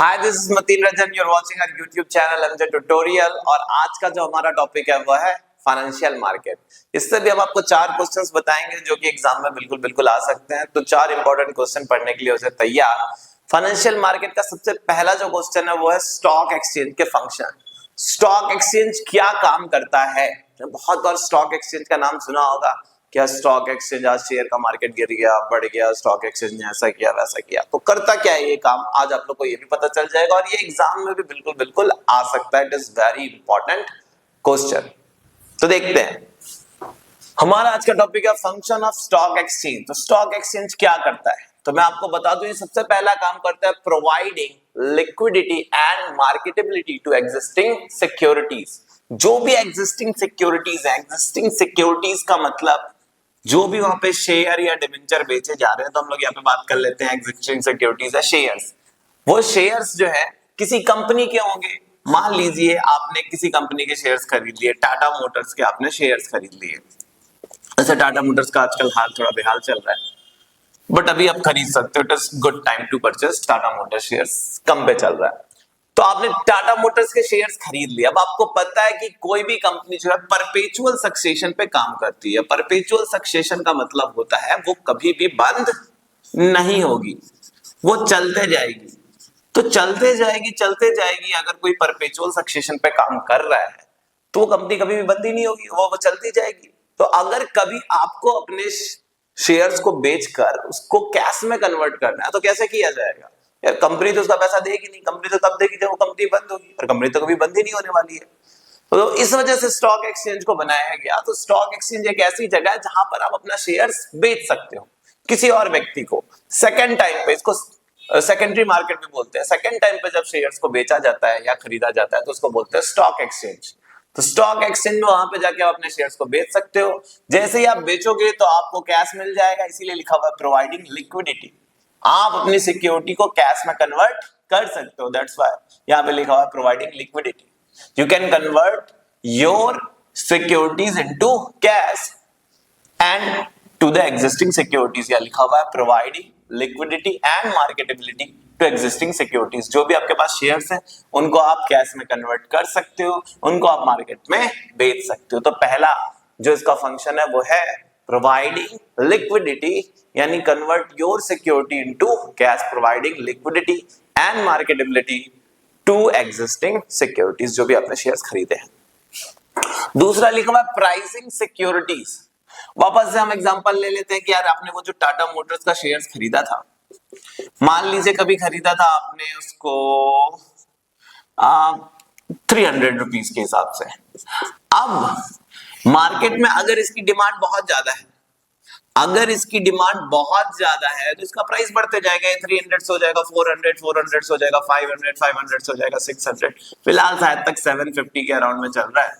Hi, this is Mateen Ranjan, you are watching our YouTube channel MJ tutorial. और आज का जो हमारा टॉपिक है वो है फाइनेंशियल मार्केट। इससे भी हम आपको 4 क्वेश्चंस बताएंगे जो कि एग्जाम में बिल्कुल आ सकते हैं। तो 4 इंपॉर्टेंट क्वेश्चन पढ़ने के लिए हो जाए तैयार। फाइनेंशियल मार्केट का सबसे पहला जो क्वेश्चन है वो है स्टॉक एक्सचेंज के फंक्शन। स्टॉक एक्सचेंज क्या काम करता है? बहुत बार स्टॉक एक्सचेंज का नाम सुना होगा। क्या स्टॉक एक्सचेंज, आज शेयर का मार्केट गिर गया, बढ़ गया, स्टॉक एक्सचेंज ने ऐसा किया वैसा किया। तो करता क्या है ये काम, आज आप लोग को ये भी पता चल जाएगा और ये एग्जाम में भी बिल्कुल आ सकता है। It is very important question. तो देखते हैं, हमारा आज का टॉपिक है फंक्शन ऑफ स्टॉक एक्सचेंज। तो स्टॉक एक्सचेंज क्या करता है तो मैं आपको बता दूं, ये सबसे पहला काम करता है providing liquidity and marketability to existing securities. जो भी एग्जिस्टिंग सिक्योरिटीज है, एग्जिस्टिंग सिक्योरिटीज का मतलब जो भी वहां पे शेयर या डिबेंचर बेचे जा रहे हैं, तो हम लोग यहाँ पे बात कर लेते हैं एग्जिस्टिंग सिक्योरिटीज है शेयर्स। वो शेयर्स जो है किसी कंपनी के होंगे। मान लीजिए आपने किसी कंपनी के शेयर्स खरीद लिए, टाटा मोटर्स के आपने शेयर्स खरीद लिए। ऐसे टाटा मोटर्स का आजकल हाल थोड़ा बेहाल चल रहा है, बट अभी आप खरीद सकते हो। It is good time to purchase Tata Motors shares, कम पे चल रहा है। तो आपने टाटा मोटर्स के शेयर्स खरीद लिए। अब आपको पता है कि कोई भी कंपनी जो है परपेचुअल सक्सेशन पे काम करती है। परपेचुअल सक्सेशन का मतलब होता है वो कभी भी बंद नहीं होगी, वो चलते जाएगी। तो चलते जाएगी। अगर कोई परपेचुअल सक्सेशन पे काम कर रहा है तो वो कंपनी कभी भी बंद ही नहीं होगी, वो चलती जाएगी। तो अगर कभी आपको अपने शेयर्स को बेचकर उसको कैश में कन्वर्ट करना है तो कैसे किया जाएगा? यार कंपनी तो उसका पैसा देगी नहीं, कंपनी तो तब देगी जब वो कंपनी बंद होगी, और कंपनी तो कभी बंद ही नहीं होने वाली है। तो इस वजह से स्टॉक एक्सचेंज को बनाया गया। तो स्टॉक एक्सचेंज एक ऐसी जगह है जहां पर आप अपना शेयर्स बेच सकते हो किसी और व्यक्ति को सेकंड टाइम पे। इसको सेकेंडरी मार्केट भी बोलते हैं। सेकंड टाइम पे जब शेयर्स को बेचा जाता है या खरीदा जाता है तो उसको बोलते हैं स्टॉक एक्सचेंज। तो स्टॉक एक्सचेंज में वहां पे जाके आप अपने शेयर्स को बेच सकते हो। जैसे ही आप बेचोगे तो आपको कैश मिल जाएगा, इसीलिए लिखा हुआ है प्रोवाइडिंग लिक्विडिटी। आप अपनी सिक्योरिटी को कैश में कन्वर्ट कर सकते हो। दैट्स व्हाई यहां पे लिखा हुआ है providing liquidity. You can convert your securities into cash and to the existing securities. या लिखा हुआ है providing liquidity and marketability to existing securities. जो भी आपके पास शेयर्स हैं उनको आप कैश में कन्वर्ट कर सकते हो, उनको आप मार्केट में बेच सकते हो। तो पहला जो इसका फंक्शन है वो है प्रोवाइडिंग लिक्विडिटी, यानी convert your security into cash, providing liquidity and marketability to existing securities, जो भी आपने शेयर्स खरीदे हैं। दूसरा लिखा हुआ है प्राइसिंग सिक्योरिटीज। वापस से हम एग्जांपल ले लेते हैं कि यार आपने वो जो टाटा मोटर्स का शेयर्स खरीदा था, मान लीजिए कभी खरीदा था आपने उसको 300 रुपीज के हिसाब से। अब मार्केट में अगर इसकी डिमांड बहुत ज्यादा है, तो इसका प्राइस बढ़ते जाएगा। 300 से हो जाएगा 400, 400 से हो जाएगा 500, 500 से हो जाएगा 600। फिलहाल शायद तक 750 के अराउंड में चल रहा है।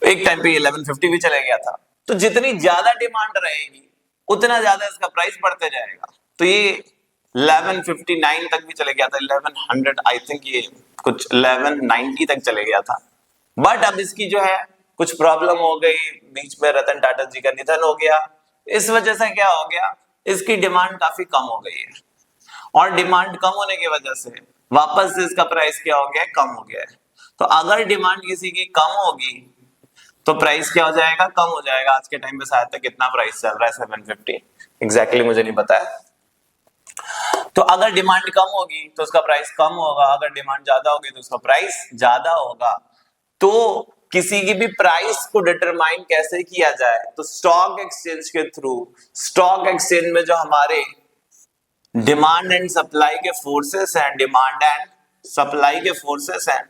एक टाइम पे 1150 भी चला गया था। तो जितनी ज्यादा डिमांड रहेगी उतना ज्यादा इसका प्राइस बढ़ते जाएगा। तो ये 1159 तक भी चले गया था, 1100 आई थिंक, ये कुछ 1190 तक चले गया था। बट अब इसकी जो है कुछ प्रॉब्लम हो गई, बीच में रतन टाटा जी का निधन हो गया। इस वजह से क्या हो गया, इसकी डिमांड काफी कम हो गई है, और डिमांड कम होने की वजह से वापस से इसका प्राइस क्या हो गया है, कम हो गया है। तो अगर डिमांड किसी की कम होगी तो प्राइस क्या हो जाएगा, कम हो जाएगा। आज के टाइम पे शायद तक कितना प्राइस चल रहा है, 750 एग्जैक्टली मुझे नहीं पता है। तो अगर डिमांड कम होगी तो उसका प्राइस कम होगा, अगर डिमांड ज्यादा होगी तो उसका प्राइस ज्यादा होगा। तो किसी की भी प्राइस को डिटरमाइन कैसे किया जाए, तो स्टॉक एक्सचेंज के थ्रू। स्टॉक एक्सचेंज में जो हमारे डिमांड एंड सप्लाई के फोर्सेस हैं, डिमांड एंड सप्लाई के फोर्सेस हैं,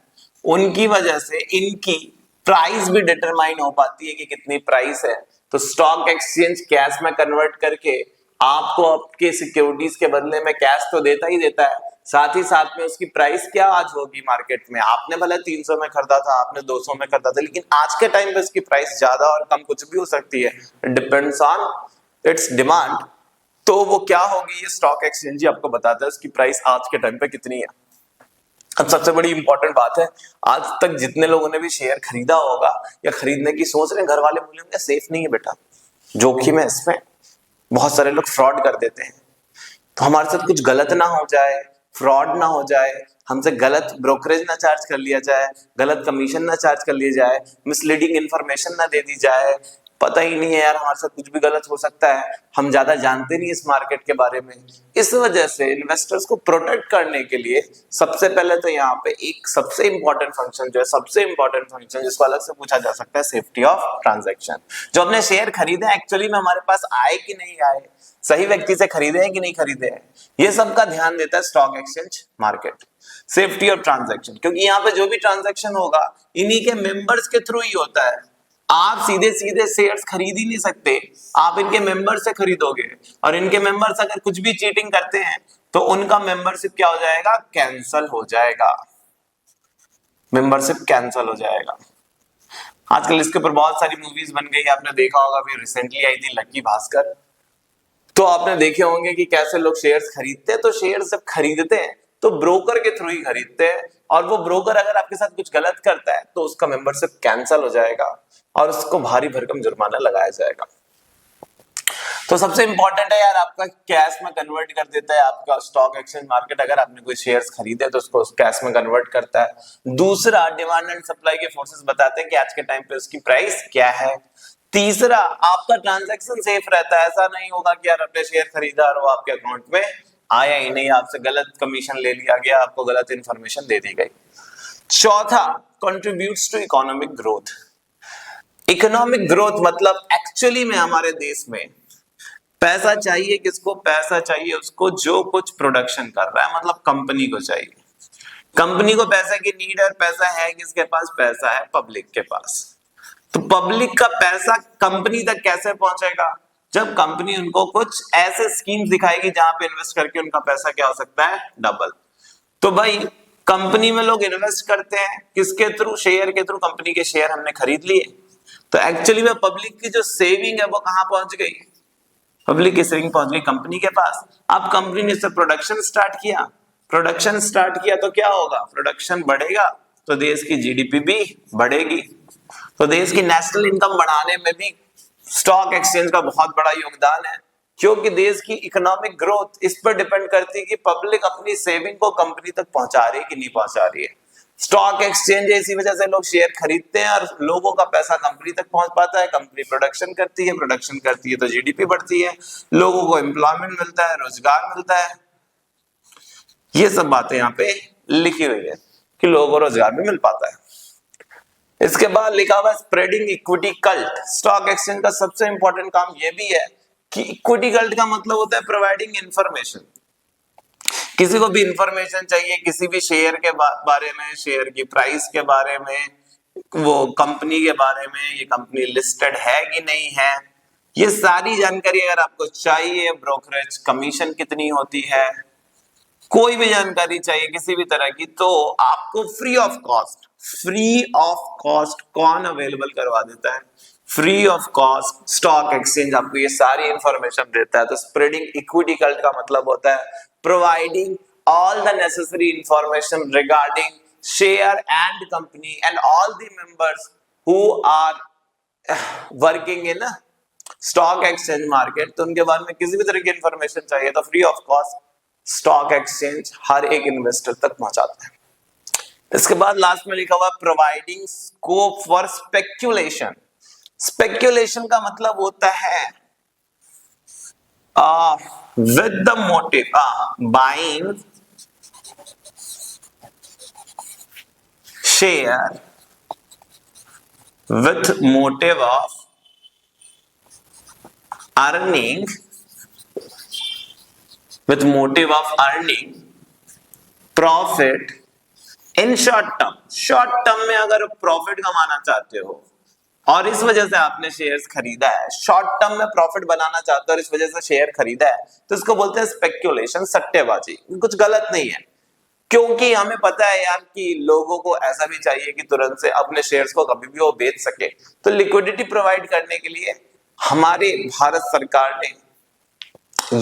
उनकी वजह से इनकी प्राइस भी डिटरमाइन हो पाती है कि कितनी प्राइस है। तो स्टॉक एक्सचेंज कैश में कन्वर्ट करके आपको आपके सिक्योरिटीज के बदले में कैश तो देता ही देता है, साथ ही साथ में उसकी प्राइस क्या आज होगी मार्केट में। आपने भले 300 में खरीदा था, आपने 200 में खरीदा था, लेकिन आज के टाइम पे उसकी प्राइस ज्यादा और कम कुछ भी हो सकती है, डिपेंड्स ऑन इट्स डिमांड। तो वो क्या होगी, ये स्टॉक एक्सचेंज ही आपको बताता है उसकी प्राइस आज के टाइम पे कितनी है। अब सबसे बड़ी इंपॉर्टेंट बात है, आज तक जितने लोगों ने भी शेयर खरीदा होगा या खरीदने की सोच रहे हैं, घर वाले बोले होंगे सेफ नहीं है बेटा, जोखिम है इसमें, बहुत सारे लोग फ्रॉड कर देते हैं। तो हमारे साथ कुछ गलत ना हो जाए, फ्रॉड ना हो जाए, हमसे गलत ब्रोकरेज ना चार्ज कर लिया जाए, गलत कमीशन ना चार्ज कर लिया जाए, मिसलीडिंग इंफॉर्मेशन ना दे दी जाए। पता ही नहीं है यार, हमारे साथ कुछ भी गलत हो सकता है, हम ज्यादा जानते नहीं इस मार्केट के बारे में। इस वजह से इन्वेस्टर्स को प्रोटेक्ट करने के लिए सबसे पहले तो यहाँ पे एक सबसे इंपॉर्टेंट फंक्शन जो है, सबसे इंपॉर्टेंट फंक्शन जिसको अलग से पूछा जा सकता है, सेफ्टी ऑफ ट्रांजैक्शन। जो हमने शेयर खरीदे एक्चुअली में हमारे पास आए कि नहीं आए, सही व्यक्ति से खरीदे हैं कि नहीं खरीदे हैं, ये सब का ध्यान देता है stock exchange market. Safety of transaction, क्योंकि यहाँ पे जो भी ट्रांजैक्शन होगा इन्हीं के मेंबर्स के थ्रू ही होता है। आप सीधे सीधे शेयर्स खरीद ही नहीं सकते, आप इनके मेंबर से खरीदोगे, और इनके मेंबर्स अगर कुछ भी चीटिंग करते हैं तो उनका मेंबरशिप क्या हो जाएगा, कैंसल हो जाएगा, मेंबरशिप कैंसल हो जाएगा। आजकल इसके ऊपर बहुत सारी मूवीज बन गई, आपने देखा होगा, अभी रिसेंटली आई थी लक्की भास्कर, तो आपने देखे होंगे कि कैसे लोग शेयर्स खरीदते हैं। तो शेयर्स जब खरीदते हैं तो ब्रोकर के थ्रू ही खरीदते हैं, और वो ब्रोकर अगर आपके साथ कुछ गलत करता है तो उसका मेंबरशिप कैंसल हो जाएगा और उसको भारी भरकम जुर्माना लगाया जाएगा। तो सबसे इंपॉर्टेंट है यार, आपका कैश में कन्वर्ट कर देता है आपका स्टॉक एक्सचेंज मार्केट। अगर आपने कोई शेयर्स खरीदे तो उसको कैश में कन्वर्ट करता है। दूसरा, डिमांड एंड सप्लाई के फोर्सेस बताते हैं कि आज के टाइम पे उसकी प्राइस क्या है। तीसरा, आपका ट्रांजैक्शन सेफ रहता है, ऐसा नहीं होगा कि यार आपने शेयर खरीदा और वो आपके अकाउंट में आया ही नहीं, आपसे गलत कमीशन ले लिया गया, आपको गलत इंफॉर्मेशन दे दी गई। चौथा, contributes to economic growth. Economic growth मतलब एक्चुअली में हमारे देश में पैसा चाहिए किसको, पैसा चाहिए उसको जो कुछ प्रोडक्शन कर रहा है, मतलब कंपनी को चाहिए। कंपनी को पैसे की नीड है, पैसा है किसके पास, पैसा है पब्लिक के पास। तो पब्लिक का पैसा कंपनी तक कैसे पहुंचेगा, जब कंपनी उनको कुछ ऐसे स्कीम्स दिखाएगी जहां पे इन्वेस्ट करके उनका पैसा क्या हो सकता है, डबल। तो भाई कंपनी में लोग इन्वेस्ट करते हैं किसके थ्रू, शेयर के थ्रू। कंपनी के शेयर हमने खरीद लिए, तो एक्चुअली में पब्लिक की जो सेविंग है वो कहां पहुंच गई, पब्लिक की सेविंग पहुंच गई कंपनी के पास। अब कंपनी ने इससे प्रोडक्शन स्टार्ट किया, प्रोडक्शन स्टार्ट किया तो क्या होगा, प्रोडक्शन बढ़ेगा तो देश की जीडीपी भी बढ़ेगी। तो देश की नेशनल इनकम बढ़ाने में भी स्टॉक एक्सचेंज का बहुत बड़ा योगदान है, क्योंकि देश की इकोनॉमिक ग्रोथ इस पर डिपेंड करती है कि पब्लिक अपनी सेविंग को कंपनी तक पहुंचा रही है कि नहीं पहुंचा रही है। स्टॉक एक्सचेंज है, इसी वजह से लोग शेयर खरीदते हैं और लोगों का पैसा कंपनी तक पहुंच पाता है। कंपनी प्रोडक्शन करती है, प्रोडक्शन करती है तो जीडीपी बढ़ती है, लोगों को एम्प्लॉयमेंट मिलता है, रोजगार मिलता है। ये सब बातें यहाँ पे लिखी हुई है कि लोगों को रोजगार भी मिल पाता है। इसके बाद लिखा हुआ spreading equity cult. Stock exchange का सबसे इंपॉर्टेंट काम यह भी है कि इक्विटी कल्ट का मतलब होता है प्रोवाइडिंग इंफॉर्मेशन। किसी को भी इंफॉर्मेशन चाहिए किसी भी शेयर के बारे में, शेयर की प्राइस के बारे में, वो कंपनी के बारे में, ये कंपनी लिस्टेड है कि नहीं है, ये सारी जानकारी अगर आपको चाहिए, ब्रोकरेज कमीशन कितनी होती है, कोई भी जानकारी चाहिए किसी भी तरह की, तो आपको फ्री ऑफ कॉस्ट कौन अवेलेबल करवा देता है, free of cost stock exchange आपको ये सारी इंफॉर्मेशन देता है। तो स्प्रेडिंग इक्विटी कल्ट का मतलब होता है providing all the necessary information regarding share and company and all the members who are working in stock exchange market। तो उनके बारे में किसी भी तरह की इंफॉर्मेशन चाहिए तो free of cost stock exchange हर एक इन्वेस्टर तक पहुंचाता है। इसके बाद लास्ट में लिखा हुआ providing scope for speculation. Speculation का मतलब होता है with the motive buying share with motive of earning profit in short term में अगर प्रॉफिट कमाना चाहते हो और इस वजह से आपने शेयर्स खरीदा है, शॉर्ट टर्म में प्रॉफिट बनाना चाहते हो और इस वजह से शेयर खरीदा है, तो इसको बोलते हैं स्पेक्यूलेशन, सट्टेबाजी। कुछ गलत नहीं है, क्योंकि हमें पता है यार कि लोगों को ऐसा भी चाहिए कि तुरंत से अपने शेयर्स को कभी भी वो बेच सके। तो लिक्विडिटी प्रोवाइड करने के लिए हमारे भारत सरकार ने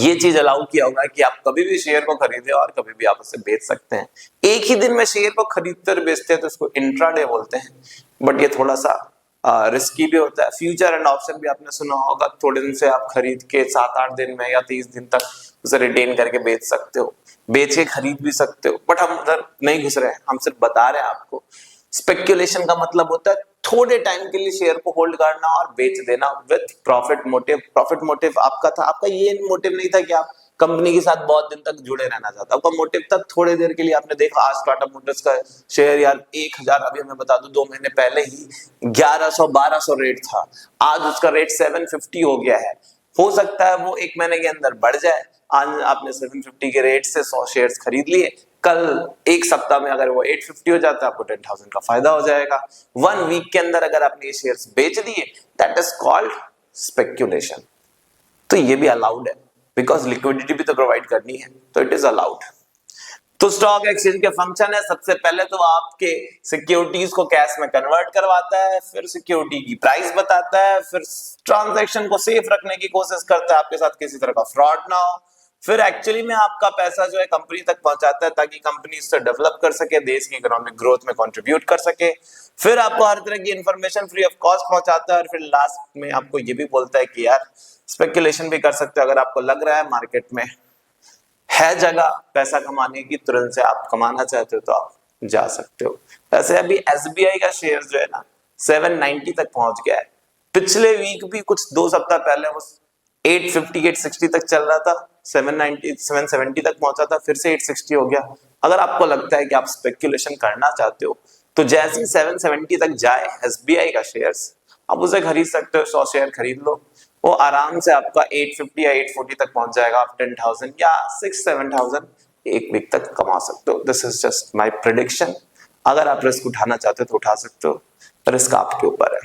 ये चीज अलाउ किया होगा कि आप कभी भी शेयर को खरीदे और कभी भी आप उसे बेच सकते हैं। एक ही दिन में शेयर को खरीदते और बेचते हैं तो इसको इंट्राडे बोलते हैं, बट ये थोड़ा सा रिस्की भी होता है। फ्यूचर एंड ऑप्शन भी आपने सुना होगा, थोड़े दिन से आप खरीद के 7-8 दिन में या 30 दिन तक उसे रिटेन करके बेच सकते हो, बेच के खरीद भी सकते हो, बट हम उधर नहीं घुस रहे हैं, हम सिर्फ बता रहे हैं आपको। स्पेक्यूलेशन का मतलब होता है थोड़े टाइम के लिए शेयर को होल्ड करना और बेच देना with profit motive. Profit motive आपका था, आपका ये मोटिव नहीं था कि आप कंपनी के साथ बहुत दिन तक जुड़े रहना चाहते, आपका मोटिव था थोड़े देर के लिए। आपने देखा आज टाटा मोटर्स का शेयर यार 1000, अभी मैं बता दूं 2 महीने पहले ही 1100-1200 रेट था, आज उसका रेट 750 हो गया है। हो सकता है वो 1 महीने के अंदर बढ़ जाए। आज आपने 750 के रेट से 100 शेयर्स खरीद लिए, कल 1 सप्ताह में अगर वो 850 हो जाता है, आपको 10,000 का फायदा हो जाएगा। 1 वीक के अंदर अगर आपने ये शेयर्स बेच दिए, दैट इज कॉल्ड स्पेक्यूलेशन। तो ये भी अलाउड है, बिकॉज लिक्विडिटी भी तो प्रोवाइड करनी है, तो इट इज अलाउड। तो स्टॉक एक्सचेंज के फंक्शन है, सबसे पहले तो आपके सिक्योरिटीज को कैश में कन्वर्ट करवाता है, फिर सिक्योरिटी की प्राइस बताता है, फिर ट्रांजैक्शन को सेफ रखने की कोशिश करता है, आपके साथ किसी तरह का फ्रॉड ना हो, फिर एक्चुअली में आपका पैसा जो है कंपनी तक पहुंचाता है ताकि कंपनी इससे डेवलप कर सके, देश की इकोनॉमिक ग्रोथ में कंट्रीब्यूट कर सके, फिर आपको हर तरह की इंफॉर्मेशन फ्री ऑफ कॉस्ट पहुंचाता है, और फिर लास्ट में आपको ये भी बोलता है कि यार स्पेकुलेशन भी कर सकते हो, अगर आपको लग रहा है मार्केट में है जगह पैसा कमाने की, तुरंत से आप कमाना चाहते हो तो आप जा सकते हो। वैसे अभी एसबीआई का शेयर जो है ना 790 तक पहुंच गया है, पिछले वीक भी कुछ 2 सप्ताह पहले वो 850 860 तक चल रहा था, 790 770 तक पहुंचा था, फिर से 860 हो गया। अगर आपको लगता है कि आप स्पेकुलेशन करना चाहते हो तो जैसे ही 770 तक जाए एसबीआई का शेयर्स, आप उसे खरीद सकते हो, 100 शेयर खरीद लो, वो आराम से आपका 850 या 840 तक पहुंच जाएगा। आप 10,000 या 6-7,000 एक वीक तक कमा सकते हो। This is just my prediction. अगर आप रिस्क उठाना चाहते हो तो उठा सकते हो, रिस्क आपके ऊपर है।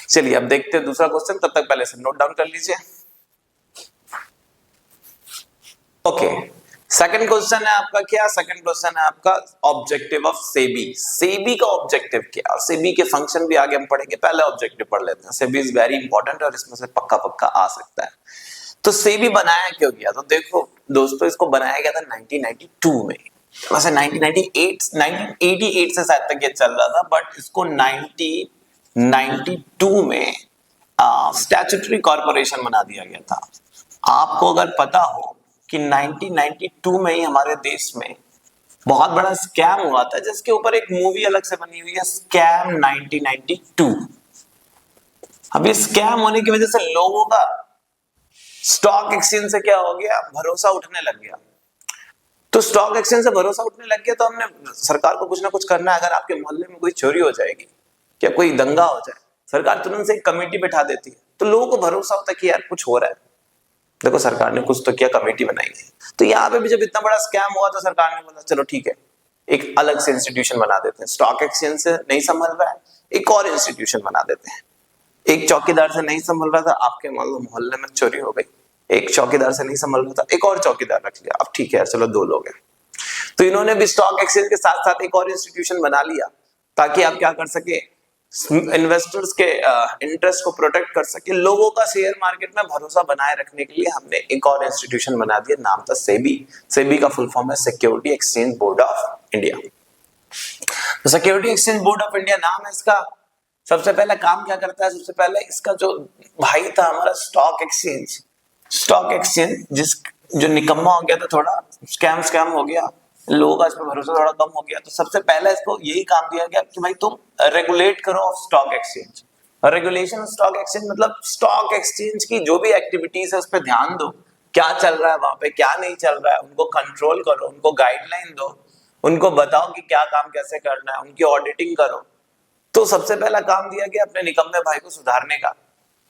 चलिए अब देखते हैं दूसरा क्वेश्चन, तब तक पहले से नोट डाउन कर लीजिए। ओके, सेकंड क्वेश्चन है आपका क्या? सेकंड क्वेश्चन है आपका ऑब्जेक्टिव ऑफ सेबी। सेबी का ऑब्जेक्टिव क्या, सेबी के फंक्शन भी आगे हम पढ़ेंगे, पहले ऑब्जेक्टिव पढ़ लेते हैं। सेबी इज वेरी इंपॉर्टेंट और इसमें से पक्का पक्का आ सकता है। तो सेबी बनाया क्यों गया? तो देखो दोस्तों, इसको बनाया गया था 1992 में। वैसे 1988 से शायद तक ये चल रहा था, बट इसको 1992 में स्टैट्यूटरी कॉर्पोरेशन बना दिया गया था। आपको अगर पता हो कि 1992 में ही हमारे देश में बहुत बड़ा स्कैम हुआ था, जिसके ऊपर एक मूवी अलग से बनी हुई है, स्कैम 1992। अभी स्कैम होने की वजह से लोगों का स्टॉक एक्सचेंज से क्या हो गया, भरोसा उठने लग गया। तो स्टॉक एक्सचेंज से भरोसा उठने लग गया तो हमने सरकार को कुछ ना कुछ करना है। अगर आपके मोहल्ले में कोई चोरी हो जाएगी या कोई दंगा हो जाए, सरकार तुरंत से एक कमेटी बैठा देती है, तो लोगों को भरोसा होता है कि यार कुछ हो रहा है, देखो सरकार ने कुछ तो किया, कमेटी बनाई है। तो यहाँ पे भी जब इतना बड़ा स्कैम हुआ तो सरकार ने बोला चलो ठीक है, एक अलग से इंस्टीट्यूशन बना देते हैं, स्टॉक एक्सचेंज से नहीं संभल रहा है, एक और इंस्टीट्यूशन बना देते हैं। एक चौकीदार से नहीं संभल रहा था, आपके मोहल्ले में चोरी हो गई, एक चौकीदार से नहीं संभल रहा था, एक और चौकीदार रख लिया, अब ठीक है चलो 2 लोग हैं। तो इन्होंने भी स्टॉक एक्सचेंज के साथ साथ एक और इंस्टीट्यूशन बना लिया ताकि आप क्या कर सके, इन्वेस्टर्स के इंटरेस्ट को प्रोटेक्ट कर सके। लोगों का शेयर मार्केट में भरोसा बनाए रखने के लिए हमने एक और इंस्टीट्यूशन बना दिया, नाम था सेबी। सेबी का फुल फॉर्म है security exchange board of India. तो security exchange board of India नाम है इसका। सबसे पहले काम क्या करता है, सबसे पहले इसका जो भाई था हमारा स्टॉक एक्सचेंज जो निकम्मा हो गया था, थोड़ा स्कैम हो गया, लोगों का इस पर भरोसा थोड़ा कम हो गया, तो सबसे पहले इसको यही काम दिया गया कि भाई तुम रेगुलेट करो stock exchange. Regulation stock exchange मतलब स्टॉक एक्सचेंज की जो भी एक्टिविटीज है उस पर ध्यान दो, क्या चल रहा है वहां पे, क्या नहीं चल रहा है, उनको कंट्रोल करो, उनको गाइडलाइन दो, उनको बताओ कि क्या काम कैसे करना है, उनकी ऑडिटिंग करो। तो सबसे पहला काम दिया गया अपने निकम्मे भाई को सुधारने का।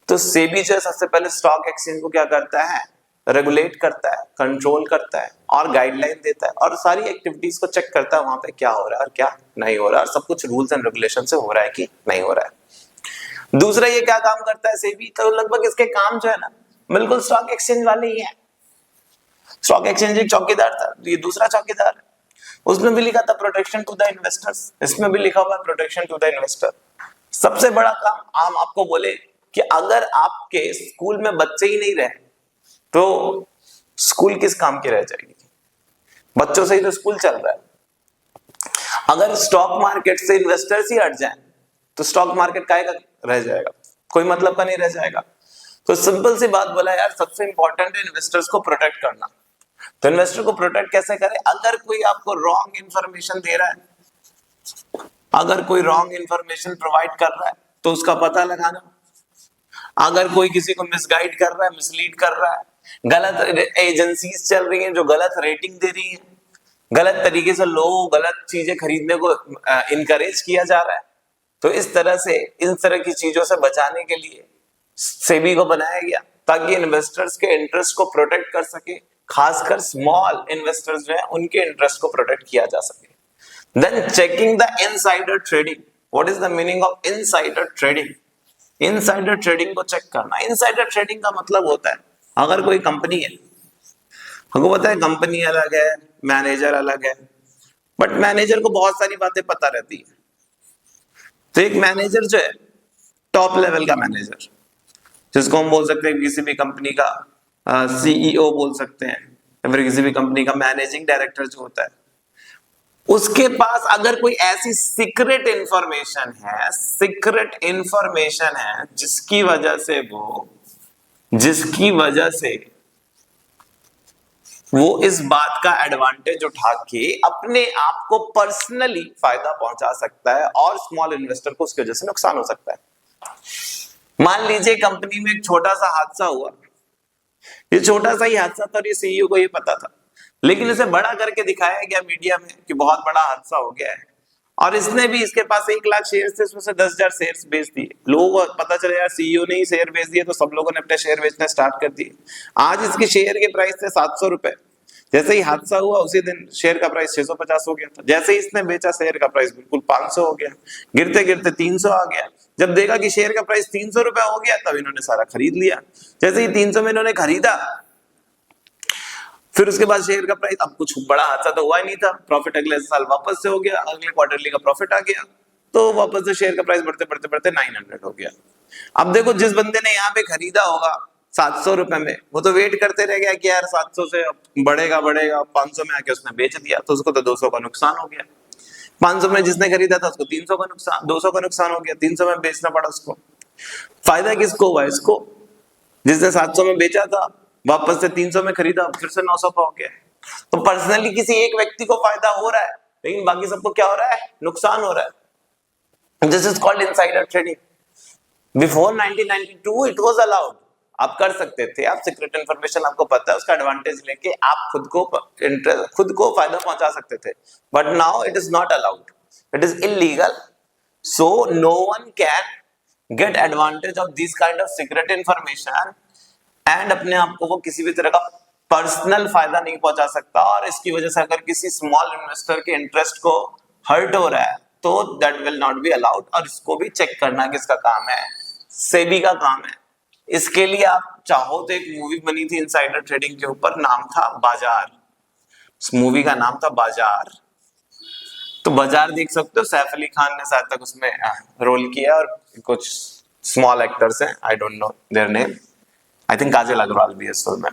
तो सेबी जो है सबसे पहले स्टॉक एक्सचेंज को क्या करता है, रेगुलेट करता है, कंट्रोल करता है और गाइडलाइन देता है, और सारी एक्टिविटीज को चेक करता है वहां पे क्या हो रहा है और क्या नहीं हो रहा है, और सब कुछ रूल्स एंड रेगुलेशन से हो रहा है कि नहीं हो रहा है। दूसरा ये क्या काम करता है सेबी, तो लगभग इसके काम जो है ना बिल्कुल स्टॉक एक्सचेंज वाले ही है। स्टॉक एक्सचेंज एक चौकीदार था, ये दूसरा चौकीदार है। उसमें भी लिखा था प्रोटेक्शन टू द इन्वेस्टर्स, इसमें भी लिखा हुआ है प्रोटेक्शन टू द इन्वेस्टर। सबसे बड़ा काम हम आपको बोले कि अगर आपके स्कूल में बच्चे ही नहीं रहे तो स्कूल किस काम की रह जाएगी, बच्चों से ही तो स्कूल चल रहा है। अगर स्टॉक मार्केट से इन्वेस्टर्स ही हट जाएं तो स्टॉक मार्केट काहे का रह जाएगा, कोई मतलब का नहीं रह जाएगा। तो सिंपल सी बात बोला यार, सबसे इंपॉर्टेंट है इन्वेस्टर्स को प्रोटेक्ट करना। तो इन्वेस्टर को प्रोटेक्ट कैसे करें? अगर कोई आपको रॉन्ग इंफॉर्मेशन दे रहा है, अगर कोई रॉन्ग इंफॉर्मेशन प्रोवाइड कर रहा है तो उसका पता लगाना। अगर कोई किसी को मिसगाइड कर रहा है, मिसलीड कर रहा है, गलत एजेंसीज चल रही हैं जो गलत रेटिंग दे रही हैं, गलत तरीके से लोगों को गलत चीजें खरीदने को इनकरेज किया जा रहा है, तो इस तरह से इन तरह की चीजों से बचाने के लिए सेबी को बनाया गया ताकि इन्वेस्टर्स के इंटरेस्ट को प्रोटेक्ट कर सके, खासकर स्मॉल इन्वेस्टर्स जो है उनके इंटरेस्ट को प्रोटेक्ट किया जा सके। Then checking the insider trading. What is the meaning of insider trading? Insider trading को चेक करना। इनसाइडर ट्रेडिंग का मतलब होता है, अगर कोई कंपनी है, हमको पता है कंपनी अलग है, मैनेजर अलग है, बट मैनेजर को बहुत सारी बातें पता रहती है। तो एक मैनेजर जो है टॉप लेवल का मैनेजर, जिसको हम बोल सकते हैं किसी भी कंपनी का सीईओ बोल सकते हैं, या फिर किसी भी कंपनी का मैनेजिंग डायरेक्टर जो होता है, उसके पास अगर कोई ऐसी सीक्रेट इंफॉर्मेशन है, सीक्रेट इंफॉर्मेशन है जिसकी वजह से वो इस बात का एडवांटेज उठा के अपने आप को पर्सनली फायदा पहुंचा सकता है और स्मॉल इन्वेस्टर को उसकी वजह से नुकसान हो सकता है। मान लीजिए कंपनी में एक छोटा सा हादसा हुआ, ये छोटा सा ही हादसा था और ये सीईओ को ये पता था, लेकिन इसे बड़ा करके दिखाया गया मीडिया में कि बहुत बड़ा हादसा हो गया है, और इसने भी, इसके पास 1 लाख शेयर थे, उसमें से 10,000 शेयर बेच दिए। लोगों को पता चला यार सीईओ ने ही शेयर बेच दिए, तो सब लोगों ने अपने शेयर बेचना स्टार्ट कर दिए। आज इसके शेयर के प्राइस थे 700 रुपए। जैसे ही हादसा हुआ उसी दिन शेयर का प्राइस 650 हो गया था। जैसे ही इसने बेचा शेयर का प्राइस बिल्कुल 500 हो गया, गिरते गिरते 300 आ गया। जब देखा कि शेयर का प्राइस 300 रुपए हो गया, तब इन्होंने सारा खरीद लिया। जैसे ही 300 में इन्होंने खरीदा, फिर उसके बाद शेयर का प्राइस, अब कुछ बड़ा हादसा तो हुआ ही नहीं था, प्रॉफिट अगले साल वापस से हो गया, अगले क्वार्टरली का प्रॉफिट आ गया, तो वापस से शेयर का प्राइस बढ़ते बढ़ते बढ़ते 900 हो गया। अब देखो, जिस बंदे ने यहाँ पे खरीदा होगा 700 रुपए में, वो तो वेट करते रह गया कि यार 700 से बढ़ेगा बढ़ेगा, 500 में आके उसने बेच दिया, तो उसको तो 200 का नुकसान हो गया। 500 में जिसने खरीदा था उसको 300 का नुकसान, 200 का नुकसान हो गया, 300 में बेचना पड़ा उसको। फायदा किसको हुआ? इसको। जिसने 700 में बेचा था, वापस से 300 में खरीदा, फिर से 900 का हो गया। तो पर्सनली किसी एक व्यक्ति को फायदा हो रहा है, लेकिन बाकी सबको क्या हो रहा है? नुकसान हो रहा है। This is called insider trading. Before 1992 it was allowed, आप कर सकते थे, आप सीक्रेट इंफॉर्मेशन आपको पता है, उसका एडवांटेज लेके आप खुद को फायदा पहुंचा सकते थे, but now it is not allowed, it is illegal. So no one can get advantage of this kind of secret information and अपने आप को वो किसी भी तरह का पर्सनल फायदा नहीं पहुंचा सकता। और इसकी वजह से अगर किसी स्मॉल इन्वेस्टर के इंटरेस्ट को हर्ट हो रहा है तो that will not be allowed. और इसको भी चेक करना किसका काम है? सेबी का काम है। इसके लिए आप चाहो तो एक मूवी बनी थी इनसाइडर ट्रेडिंग के ऊपर, नाम था बाजार। उस मूवी का नाम था बाजार। तो बाजार देख सकते हो, सैफ अली खान ने शायद तक उसमें रोल किया और कुछ स्मॉल एक्टर्स हैं, I don't know their name, I think Kajal Agarwal भी है इस फिल्म में।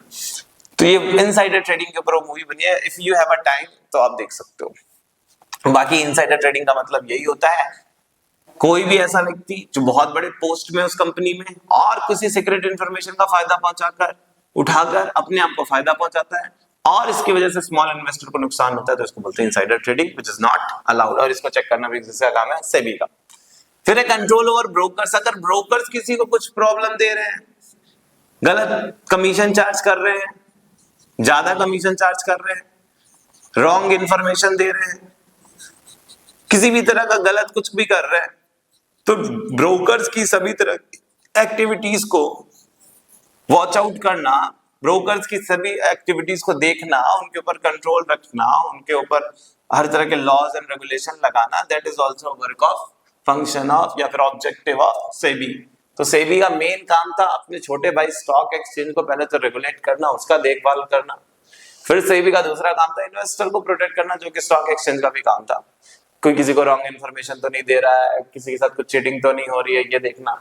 तो ये इनसाइडर ट्रेडिंग के ऊपर मूवी बनी है, if you have a time तो आप देख सकते हो। बाकी इनसाइडर ट्रेडिंग का मतलब यही होता है, कोई भी ऐसा व्यक्ति जो बहुत बड़े पोस्ट में उस कंपनी में और किसी सीक्रेट इंफॉर्मेशन का फायदा पहुंचाकर उठाकर अपने आप को फायदा पहुंचाता है और इसकी वजह से स्मॉल इन्वेस्टर को नुकसान होता है, तो इसको बोलते हैं insider trading, which is not allowed. और इसको चेक करना भी किसका काम है? सेबी का। फिर है कंट्रोल ओवर ब्रोकर्स। अगर ब्रोकर्स किसी को कुछ प्रॉब्लम दे रहे हैं, गलत कमीशन चार्ज कर रहे हैं, ज्यादा कमीशन चार्ज कर रहे हैं, रॉन्ग इंफॉर्मेशन दे रहे हैं, किसी भी तरह का गलत कुछ भी कर रहे हैं, तो ब्रोकर्स की सभी तरह की एक्टिविटीज को वॉच आउट करना, ब्रोकर्स की सभी एक्टिविटीज को देखना, उनके ऊपर कंट्रोल रखना, उनके ऊपर हर तरह के लॉज एंड रेगुलेशन लगाना, that is also work of function of या फिर ऑब्जेक्टिव ऑफ सेबी। तो सेबी का मेन काम था अपने छोटे भाई स्टॉक एक्सचेंज को पहले तो रेगुलेट करना, उसका देखभाल करना। फिर सेबी का दूसरा काम था इन्वेस्टर को प्रोटेक्ट करना, जो कि स्टॉक एक्सचेंज का भी काम था। कोई किसी को रॉन्ग इन्फॉर्मेशन तो नहीं दे रहा है, किसी के साथ कुछ चीटिंग तो नहीं हो रही है, ये देखना।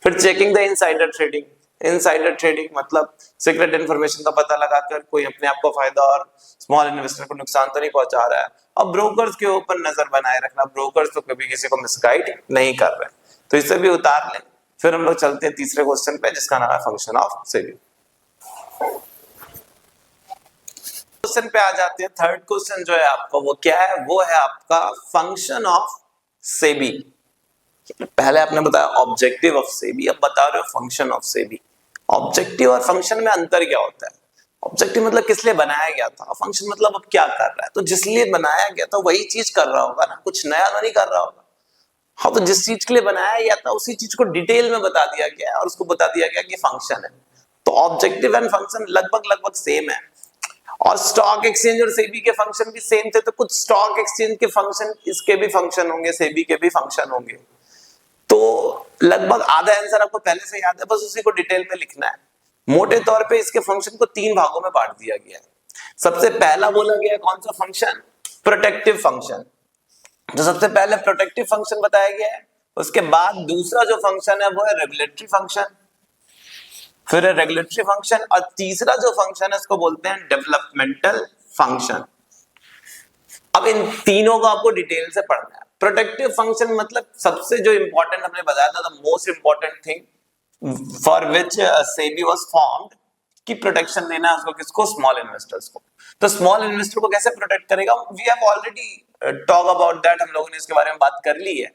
फिर checking the insider trading. Insider trading मतलब सीक्रेट इन्फॉर्मेशन का पता लगाकर कोई अपने आप को फायदा और स्मॉल इन्वेस्टर को नुकसान तो नहीं पहुंचा रहा है। अब ब्रोकर्स के ऊपर नजर बनाए रखना, ब्रोकर्स तो कभी किसी को मिसगाइड नहीं कर रहे, तो इससे भी उतार लें। फिर हम लोग चलते हैं तीसरे क्वेश्चन पे जिसका नाम है फंक्शन ऑफ सेबी। क्वेश्चन पे आ जाते हैं। थर्ड क्वेश्चन जो है आपका वो क्या है, वो है आपका फंक्शन ऑफ सेबी। पहले आपने बताया ऑब्जेक्टिव ऑफ सेबी, अब बता रहे हो फंक्शन ऑफ सेबी। ऑब्जेक्टिव और फंक्शन में अंतर क्या होता है? ऑब्जेक्टिव मतलब किस लिए बनाया गया था, फंक्शन मतलब अब क्या कर रहा है। तो जिस लिए बनाया गया था वही चीज कर रहा होगा ना, कुछ नया तो नहीं कर रहा होगा। हाँ, तो जिस चीज के लिए बनाया गया था उसी चीज को डिटेल में बता दिया गया है और उसको बता दिया गया कि फंक्शन है। तो ऑब्जेक्टिव एंड फंक्शन लगभग लगभग सेम है। और स्टॉक एक्सचेंज और सेबी के फंक्शन भी सेम थे, तो कुछ स्टॉक एक्सचेंज के फंक्शन इसके भी फंक्शन होंगे, सेबी के भी फंक्शन होंगे। तो लगभग आधा आंसर आपको पहले से याद है, बस उसी को डिटेल में लिखना है। मोटे तौर पे इसके फंक्शन को 3 भागों में बांट दिया गया है। सबसे पहला बोला गया कौन सा फंक्शन, प्रोटेक्टिव फंक्शन। जो सबसे पहले प्रोटेक्टिव फंक्शन बताया गया है। उसके बाद दूसरा जो फंक्शन है वो है रेगुलेटरी फंक्शन, फिर है रेगुलेटरी फंक्शन, और तीसरा जो फंक्शन है उसको बोलते हैं डेवलपमेंटल फंक्शन। अब इन तीनों को आपको डिटेल से पढ़ना है। प्रोटेक्टिव फंक्शन मतलब सबसे जो इंपॉर्टेंट हमने बताया था, the most important thing for which SEBI was formed, कि प्रोटेक्शन देना है उसको, किसको, स्मॉल इन्वेस्टर्स को। तो स्मॉल इन्वेस्टर को कैसे प्रोटेक्ट करेगा, we have already talk about that, हम लोगों ने इसके बारे में बात कर ली है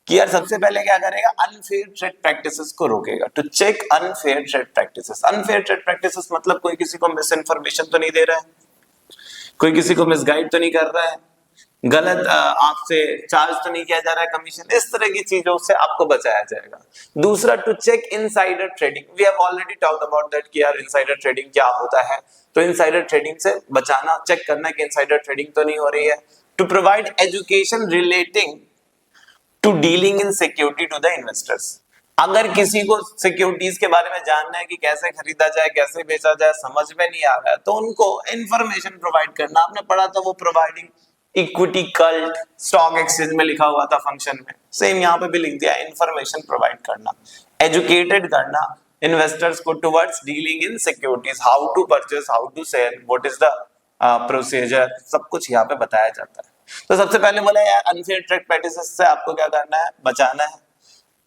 कि यार सबसे पहले क्या करेगा, अनफेयर ट्रेड प्रैक्टिसेस को रोकेगा, to check unfair trade practices. Unfair trade practices मतलब कोई किसी को मिस इन्फॉर्मेशन तो नहीं दे रहा है, कोई किसी को मिसगाइड तो नहीं कर रहा है, गलत आपसे चार्ज तो नहीं किया जा रहा है कमीशन, इस तरह की चीजों से आपको बचाया जाएगा। दूसरा, to check insider trading. We have already talked about that कि यार इनसाइडर ट्रेडिंग क्या होता है। तो इनसाइडर ट्रेडिंग से बचाना, चेक करना कि इनसाइडर ट्रेडिंग तो नहीं हो रही है। To provide education relating to dealing in security to the investors. अगर किसी को सिक्योरिटीज के बारे में जानना है कि कैसे खरीदा जाए, कैसे बेचा जाए, समझ में नहीं आ रहा है, तो उनको इंफॉर्मेशन प्रोवाइड करना। आपने पढ़ा था वो providing equity cult, stock exchange में लिखा हुआ था फंक्शन में, सेम यहाँ पे भी लिख दिया, इंफॉर्मेशन प्रोवाइड करना, एजुकेटेड करना इन्वेस्टर्स को towards dealing in securities, how to purchase, how to sell, what is the procedure, सब कुछ यहाँ पे बताया जाता है। तो सबसे पहले बोला यार अनफेयर ट्रेड प्रैक्टिसेस से आपको क्या करना है, बचाना है।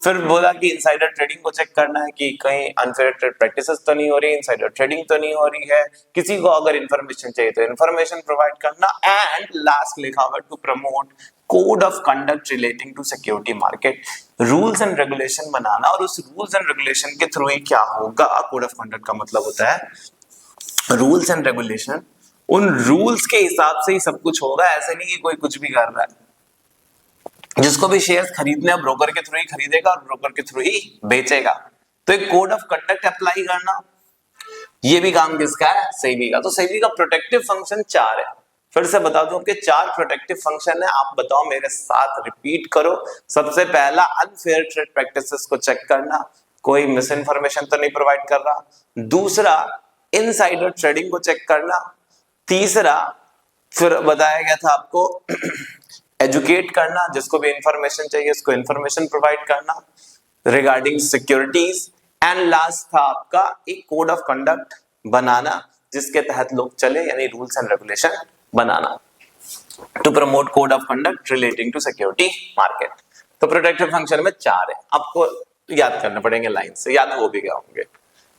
फिर बोला कि इनसाइडर ट्रेडिंग को चेक करना है कि कहीं अनफेयर ट्रेड प्रैक्टिसेस तो नहीं हो रही, इनसाइडर ट्रेडिंग तो नहीं हो रही है। किसी को अगर इंफॉर्मेशन चाहिए तो इंफॉर्मेशन प्रोवाइड करना। एंड लास्ट लिखा हुआ to promote code of conduct relating to security market, rules and regulation बनाना, और उस रूल्स एंड रेगुलेशन के थ्रू ही क्या होगा, कोड ऑफ कंडक्ट का मतलब होता है रूल्स एंड रेगुलेशन, उन रूल्स के हिसाब से ही सब कुछ होगा। ऐसे नहीं कि कोई कुछ भी कर रहा है। जिसको भी शेयर्स खरीदने हैं ब्रोकर के थ्रू ही खरीदेगा और ब्रोकर के थ्रू ही बेचेगा। तो एक कोड ऑफ कंडक्ट अप्लाई करना, ये भी काम किसका है, सेबी का। तो सेबी का प्रोटेक्टिव फंक्शन 4 है। फिर से बता दूं आपके 4 प्रोटेक्टिव फंक्शन है, आप बताओ मेरे साथ, रिपीट करो। सबसे पहला, अनफेयर ट्रेड प्रैक्टिसेस को चेक करना, कोई मिस इन्फॉर्मेशन तो नहीं प्रोवाइड कर रहा। दूसरा, इनसाइडर ट्रेडिंग को चेक करना। तीसरा, फिर बताया गया था आपको एजुकेट करना, जिसको भी इंफॉर्मेशन चाहिए उसको इंफॉर्मेशन प्रोवाइड करना रिगार्डिंग सिक्योरिटीज। एंड लास्ट था आपका एक कोड ऑफ कंडक्ट बनाना, जिसके तहत लोग चले, यानी रूल्स एंड रेगुलेशन बनाना, to promote code of conduct relating to security market. तो प्रोटेक्टिव फंक्शन में 4 है, आपको याद करने पड़ेंगे लाइन से, याद वो भी क्या होंगे।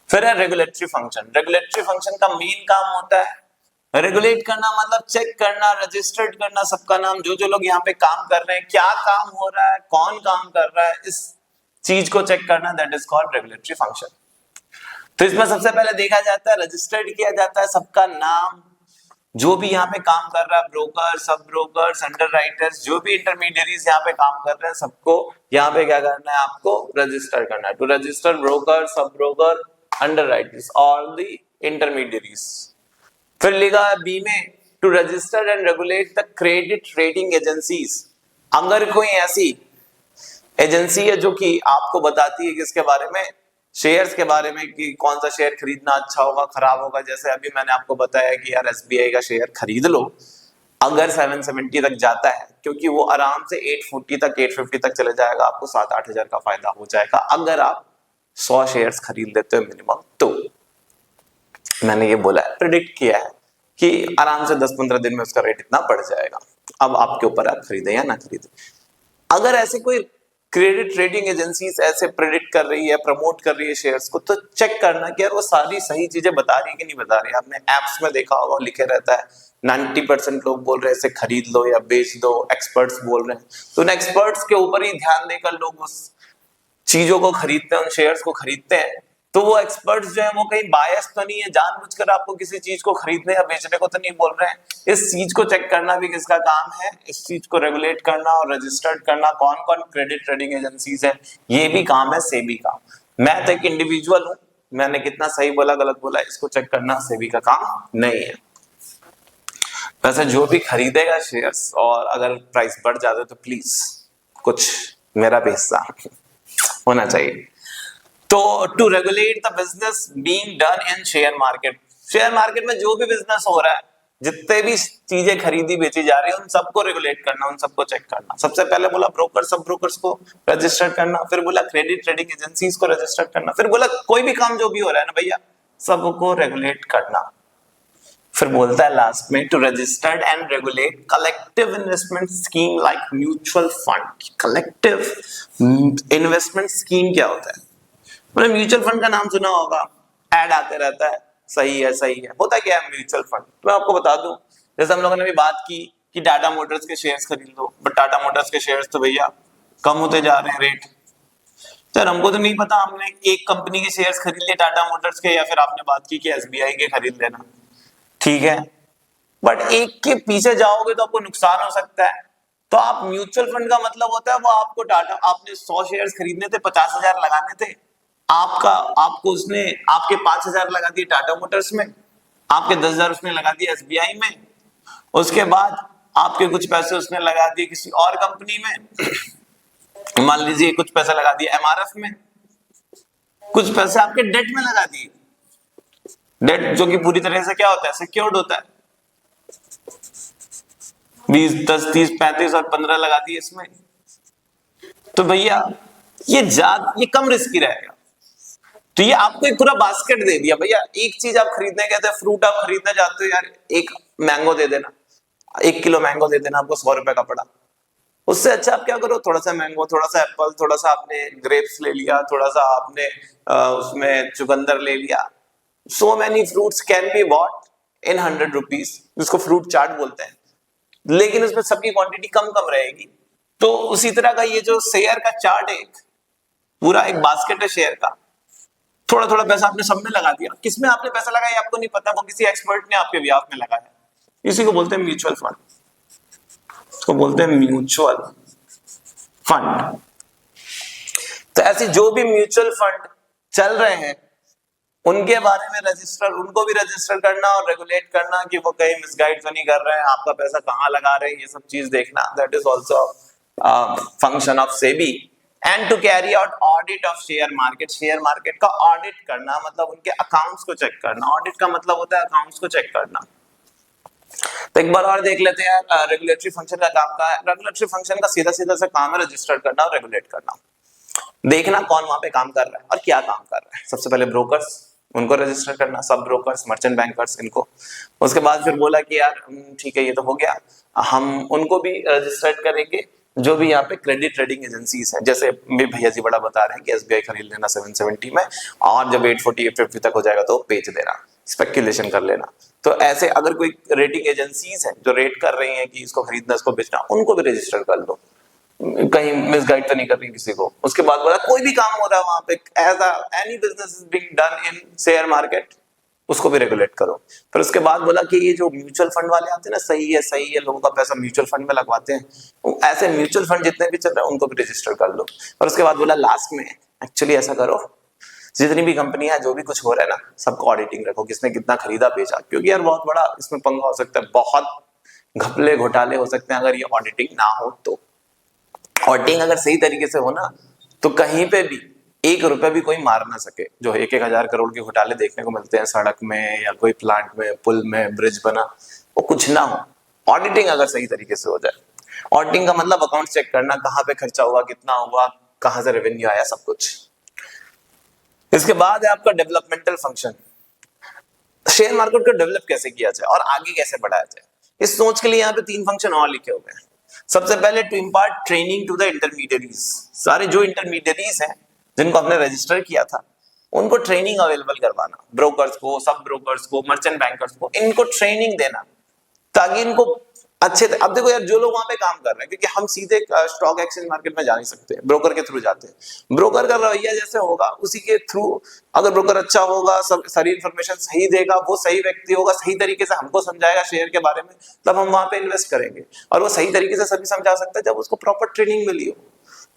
फिर है रेगुलेटरी फंक्शन। रेगुलेटरी फंक्शन का मेन काम होता है रेगुलेट करना, मतलब चेक करना, रजिस्टर्ड करना सबका नाम, जो जो लोग यहाँ पे काम कर रहे हैं, क्या काम हो रहा है, कौन काम कर रहा है, इस चीज को चेक करना, that is called regulatory function. तो इसमें सबसे पहले देखा जाता है, रजिस्टर्ड किया जाता है सबका नाम, जो भी यहाँ पे काम कर रहा है, ब्रोकर, सब ब्रोकर्स, अंडरराइटर्स, जो भी इंटरमीडियरीज यहाँ पे काम कर रहे हैं, सबको यहाँ पे क्या करना है, आपको रजिस्टर करना है। टू रजिस्टर ब्रोकर, सब broker, underwriters, all the intermediaries. फिर लिखा है बी में, to register and regulate the credit rating agencies. अगर कोई ऐसी एजेंसी है जो कि आपको बताती है किसके बारे में, शेयर्स के बारे में, कि कौन सा शेयर खरीदना अच्छा होगा, खराब होगा। जैसे अभी मैंने आपको बताया कि यार एसबीआई का शेयर खरीद लो, अगर 770 तक जाता है, क्योंकि वो आराम से 840 तक 850 तक चले जाएगा, आपको 7-8 हजार का फायदा हो जाएगा अगर आप 100 शेयर्स खरीद लेते हो मिनिमम। तो मैंने ये बोला है, प्रेडिक्ट किया है कि आराम से 10-15 दिन में उसका रेट इतना बढ़ जाएगा। अब आपके ऊपर आप खरीदे या ना खरीदे। अगर ऐसे कोई क्रेडिट ट्रेडिंग एजेंसीज ऐसे प्रेडिक्ट कर रही है, प्रमोट कर रही है शेयर्स को, तो चेक करना कि यार वो सारी सही चीजें बता रही है कि नहीं बता रही है। आपने एप्स में देखा होगा लिखे रहता है 90% लोग बोल रहे हैं इसे खरीद लो या बेच दो, एक्सपर्ट्स बोल रहे हैं, तो उन एक्सपर्ट्स के ऊपर ही ध्यान देकर लोग उस चीजों को खरीदते हैं, उन शेयर्स को खरीदते हैं। तो वो एक्सपर्ट्स जो है वो कहीं बायस तो नहीं है, जानबूझकर आपको किसी चीज को खरीदने या बेचने को तो नहीं बोल रहे हैं। इस चीज को चेक करना भी किसका काम है, इस चीज को रेगुलेट करना और रजिस्टर्ड करना कौन कौन क्रेडिट ट्रेडिंग एजेंसीज है, ये भी काम है सेबी का। मैं तो एक इंडिविजुअल हूं, मैंने कितना सही बोला गलत बोला इसको चेक करना सेबी का काम नहीं है। वैसे जो भी खरीदेगा शेयर्स और अगर प्राइस बढ़ जाता तो प्लीज कुछ मेरा भी हिस्सा होना चाहिए। तो to regulate the business being done in share market, share market में जो भी बिजनेस हो रहा है, जितने भी चीजें खरीदी बेची जा रही है, उन सबको रेगुलेट करना, उन सबको चेक करना। सबसे पहले बोला ब्रोकर, सब ब्रोकर्स को रजिस्टर करना, फिर बोला क्रेडिट ट्रेडिंग एजेंसीज को रजिस्टर करना, फिर बोला कोई भी काम जो भी हो रहा है ना भैया सबको रेगुलेट करना। फिर बोलता है लास्ट में to registered and regulate collective investment scheme like mutual fund. Collective investment scheme क्या होता है? मतलब म्यूचुअल फंड का नाम सुना होगा, ऐड आते रहता है, सही है सही है। होता क्या है म्यूचुअल फंड? मैं आपको बता दूं, जैसे हम लोगों ने भी बात की कि टाटा मोटर्स के शेयर्स खरीद लो, बट टाटा मोटर्स के शेयर्स तो भैया कम होते जा रहे हैं रेट। सर हमको तो नहीं पता, हमने एक कंपनी के शेयर्स खरीद लिए टाटा मोटर्स के, या फिर आपने बात की कि एसबीआई के खरीद लेना, ठीक है, बट एक के पीछे जाओगे तो आपको नुकसान हो सकता है। तो आप म्यूचुअल फंड का मतलब होता है वो आपको टाटा, आपने 100 शेयर्स खरीदने थे, 50,000 लगाने थे, आपको उसने आपके 5,000 लगा दिए टाटा मोटर्स में, आपके 10,000 उसने लगा दिए एसबीआई में, उसके बाद आपके कुछ पैसे उसने लगा दिए किसी और कंपनी में, मान लीजिए कुछ पैसे लगा दिए एमआरएफ में, कुछ पैसे आपके डेट में लगा दिए, डेट जो कि पूरी तरह से क्या होता है, सिक्योर्ड होता है, 20, 10, 30, 35 और 15 लगा दिए इसमें। तो भैया ये कम रिस्की रहेगा। तो ये आपको एक पूरा बास्केट दे दिया, भैया एक चीज आप खरीदने गए थे, फ्रूट आप खरीदने जाते हो, यार एक मैंगो दे देना, 1 किलो मैंगो दे देना, आपको 100 रुपए का पड़ा। उससे अच्छा आप क्या करो, थोड़ा सा मैंगो, थोड़ा सा एप्पल, थोड़ा सा आपने ग्रेप्स ले लिया, थोड़ा सा आपने उसमें चुकंदर ले लिया। So many fruits can be bought in 100 rupees, जिसको फ्रूट चाट बोलते हैं, लेकिन उसमें सबकी क्वांटिटी कम कम रहेगी। तो उसी तरह का ये जो शेयर का चार्ट है, एक पूरा एक बास्केट है शेयर का, थोड़ा थोड़ा पैसा आपने सब में लगा दिया। किसमें आपने पैसा लगाया आपको नहीं पता, वो किसी एक्सपर्ट ने आपके ब्याह में लगाया। इसी को बोलते हैं म्यूचुअल फंड, इसको बोलते हैं म्यूचुअल फंड। तो ऐसे जो भी म्यूचुअल फंड चल रहे हैं उनके बारे में उनको भी रजिस्टर करना और रेगुलेट करना कि वो कहीं मिसगाइड तो नहीं कर रहे हैं, आपका पैसा कहाँ लगा रहे हैं, ये सब चीज देखना। That is also function of SEBI. And to carry out audit of share market, share market का ऑडिट करना मतलब उनके अकाउंट्स को चेक करना। ऑडिट का मतलब होता है अकाउंट्स को चेक करना। तो एक बार और देख लेते हैं रेगुलेटरी फंक्शन का काम का है। रेगुलेटरी फंक्शन का सीधा सीधा सा काम है रजिस्टर करना और रेगुलेट करना, देखना कौन वहां पे काम कर रहा है और क्या काम कर रहा है। सबसे पहले ब्रोकर्स, उनको रजिस्टर करना, सब ब्रोकर्स, मर्चेंट बैंकर्स, इनको। उसके बाद फिर बोला कि यार ठीक है ये तो हो गया, हम उनको भी रजिस्टर्ड करेंगे जो भी यहाँ पे क्रेडिट ट्रेडिंग एजेंसीज है। जैसे भैया जी बड़ा बता रहे हैं कि एसबीआई खरीद लेना 770 में, और जब 840 850 तक हो जाएगा तो बेच देना, स्पेक्यूलेशन कर लेना। तो ऐसे अगर कोई रेटिंग एजेंसीज है जो रेट कर रही हैं कि इसको खरीदना इसको बेचना, उनको भी रजिस्टर कर लो, कहीं मिसगाइड तो नहीं कर रही किसी को। उसके बाद बोला कोई भी काम हो रहा है वहां पे, as any business is being done in share market, उसको भी रेगुलेट करो। फिर उसके बाद बोला कि ये जो म्यूचुअल फंड वाले आते हैं ना, सही है, लोगों का पैसा म्यूचुअल फंड में लगवाते हैं, ऐसे म्यूचुअल फंड जितने भी चल रहे हैं उनको भी रजिस्टर कर लो। और उसके बाद बोला लास्ट में एक्चुअली ऐसा करो, जितनी भी कंपनियां जो भी कुछ हो रहा है ना, सबको ऑडिटिंग रखो, किसने कितना खरीदा बेचा, क्योंकि यार बहुत बड़ा इसमें पंगा हो सकता है, बहुत घपले घोटाले हो सकते हैं अगर ये ऑडिटिंग ना हो तो। ऑडिटिंग अगर सही तरीके से हो ना तो कहीं पे भी 1 रुपया भी कोई मार ना सके। जो 1-1 हजार करोड़ के घोटाले देखने को मिलते हैं सड़क में या कोई प्लांट में, पुल में, ब्रिज बना, वो कुछ ना हो, ऑडिटिंग अगर सही तरीके से हो जाए। ऑडिटिंग का मतलब अकाउंट चेक करना, कहाँ पे खर्चा हुआ, कितना हुआ, कहाँ से रेवेन्यू आया, सब कुछ। इसके बाद है आपका डेवलपमेंटल फंक्शन। शेयर मार्केट को डेवलप कैसे किया जाए और आगे कैसे बढ़ाया जाए, इस सोच के लिए यहाँ पे 3 फंक्शन और लिखे हुए हैं। सबसे पहले to impart training to the intermediaries, सारे जो इंटरमीडियरीज हैं जिनको हमने रजिस्टर किया था उनको ट्रेनिंग अवेलेबल करवाना, ब्रोकर्स को, सब ब्रोकर्स को, मर्चेंट बैंकर्स को, इनको ट्रेनिंग देना ताकि इनको अच्छे अब देखो यार, जो लोग वहां पे काम कर रहे हैं, क्योंकि हम सीधे स्टॉक एक्सचेंज मार्केट में जा नहीं सकते, ब्रोकर के थ्रू जाते हैं। ब्रोकर का रवैया जैसे होगा उसी के थ्रू, अगर ब्रोकर अच्छा होगा, सब सारी इंफॉर्मेशन सही देगा, वो सही व्यक्ति होगा, सही तरीके से हमको समझाएगा शेयर के बारे में, तब हम वहां पे इन्वेस्ट करेंगे। और वो सही तरीके से सभी समझा सकता है जब उसको प्रॉपर ट्रेनिंग मिली हो,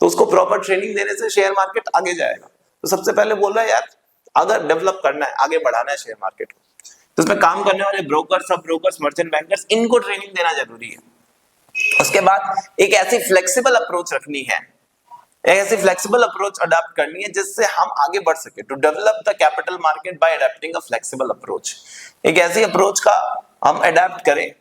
तो उसको प्रॉपर ट्रेनिंग देने से शेयर मार्केट आगे जाएगा। तो सबसे पहले बोल रहा है यार, अगर डेवलप करना है, आगे बढ़ाना है शेयर मार्केट को, तो उसमें काम करने वाले ब्रोकर, सब ब्रोकर्स, मर्चेंट बैंकर्स, इनको ट्रेनिंग देना जरूरी है। उसके बाद एक ऐसी फ्लेक्सिबल अप्रोच रखनी है, एक ऐसी फ्लेक्सिबल अप्रोच अडॉप्ट करनी है जिससे हम आगे बढ़ सके। To develop the capital market by adopting a flexible approach, एक ऐसी अप्रोच का हम अडॉप्ट करें,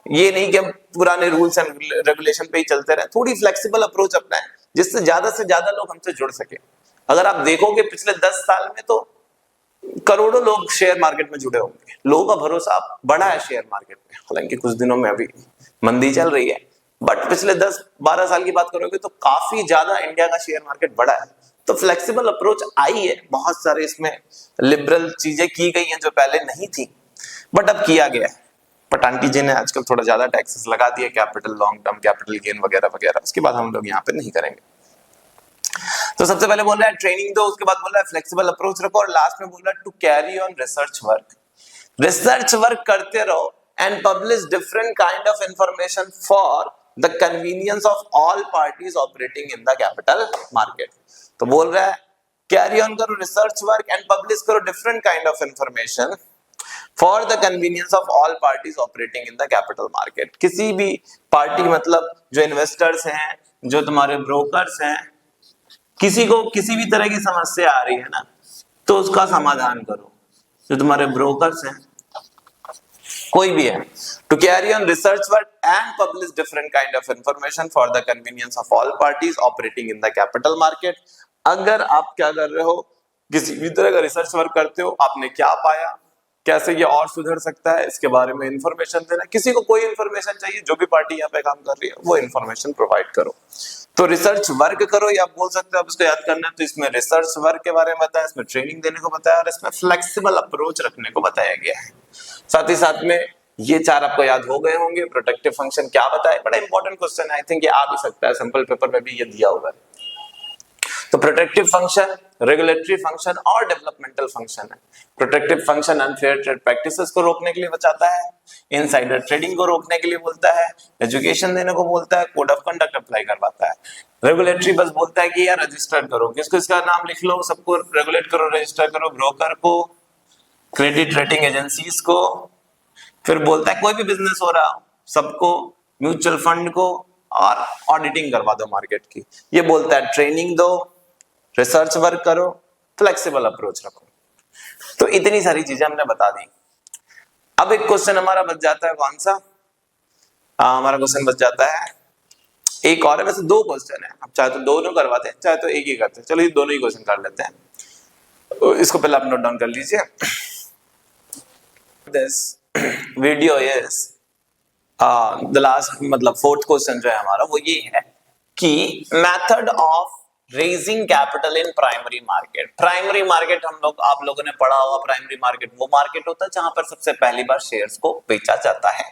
ये नहीं कि हम पुराने रूल्स एंड रेगुलेशन पे ही चलते रहे, थोड़ी फ्लेक्सिबल अप्रोच अपनाएं जिससे से ज्यादा लोग हमसे जुड़ सके। अगर आप देखोगे पिछले 10 साल में तो करोड़ों लोग शेयर मार्केट में जुड़े होंगे, लोगों का भरोसा बढ़ा है शेयर मार्केट में। हालांकि कुछ दिनों में अभी मंदी चल रही है, बट पिछले 10-12 साल की बात करोगे तो काफी ज्यादा इंडिया का शेयर मार्केट बढ़ा है। तो फ्लेक्सिबल अप्रोच आई है, बहुत सारे इसमें लिबरल चीजें की गई हैं जो पहले नहीं थी, बट अब किया गया है। बट आंटी जी ने आजकल थोड़ा ज्यादा टैक्सेस लगा दिए, capital, long term capital gain वगैरह वगैरह, उसके बाद हम लोग यहाँ पे नहीं करेंगे। तो सबसे पहले बोल रहा है ट्रेनिंग दो, उसके बाद बोल रहा है फ्लेक्सिबल अप्रोच रखो, और लास्ट में बोल रहा है to carry on research work, research work करते रहो and publish different kind of information for the convenience of all parties operating in the capital market. तो बोल रहा है कैरी ऑन करो रिसर्च वर्क एंड पब्लिश करो different kind of information for the convenience of all parties operating in the capital market. किसी भी party, मतलब जो इन्वेस्टर्स हैं, जो तुम्हारे ब्रोकर्स हैं, किसी को किसी भी तरह की समस्या आ रही है ना, तो उसका समाधान करो। जो तुम्हारे ब्रोकर्स हैं, कोई भी है, to carry on research work and publish different kind of information for the convenience of all parties operating in the capital market. अगर आप क्या कर रहे हो, किसी भी तरह का रिसर्च वर्क करते हो, आपने क्या पाया, कैसे ये और सुधर सकता है, इसके बारे में इंफॉर्मेशन देना। किसी को कोई इंफॉर्मेशन चाहिए, जो भी पार्टी यहाँ पे काम कर रही है, वो इंफॉर्मेशन प्रोवाइड करो। तो रिसर्च वर्क करो, या आप बोल सकते हो आप इसको याद करना है, तो इसमें रिसर्च वर्क के बारे में बताया, इसमें ट्रेनिंग देने को बताया, और इसमें फ्लेक्सिबल अप्रोच रखने को बताया गया है। साथ ही साथ में ये 4 आपको याद हो गए होंगे। प्रोटेक्टिव फंक्शन क्या बताए, बड़ा इंपॉर्टेंट क्वेश्चन है, आई थिंक ये आ भी सकता है, सिंपल पेपर में भी ये दिया हुआ है। तो प्रोटेक्टिव फंक्शन, रेगुलेटरी फंक्शन और डेवलपमेंटल फंक्शन है। Protective function unfair trade practices को रोकने के लिए बचाता है, इनसाइडर ट्रेडिंग को रोकने के लिए बोलता है, एजुकेशन देने को बोलता है, कोड ऑफ कंडक्ट अप्लाई करवाता है। रेगुलेटरी बस बोलता है कि यार रजिस्टर करो, किसको इसका नाम लिख लो, सबको रेगुलेट करो, रजिस्टर करो, ब्रोकर को, क्रेडिट रेटिंग एजेंसीज को। फिर बोलता है कोई भी बिजनेस हो रहा हो सबको, म्यूचुअल फंड को, और ऑडिटिंग करवा दो मार्केट की। ये बोलता है ट्रेनिंग दो, रिसर्च वर्क करो, फ्लेक्सिबल अप्रोच रखो। तो इतनी सारी चीजें हमने बता दी। अब एक क्वेश्चन हमारा बच जाता है, कौन सा? हमारा क्वेश्चन बच जाता है एक और है, वैसे 2 क्वेश्चन है, आप चाहे तो दोनों करवाते हैं, चाहे तो एक ही करते हैं। चलो ये दोनों ही क्वेश्चन कर लेते हैं, तो इसको पहले आप नोट डाउन कर लीजिए। This video is the last, मतलब 4th क्वेश्चन जो है हमारा वो ये है कि method of raising capital in primary market. Primary market हम लोग, आप लोगों ने पढ़ा होगा, प्राइमरी मार्केट वो मार्केट होता है जहां पर सबसे पहली बार शेयर्स को बेचा जाता है,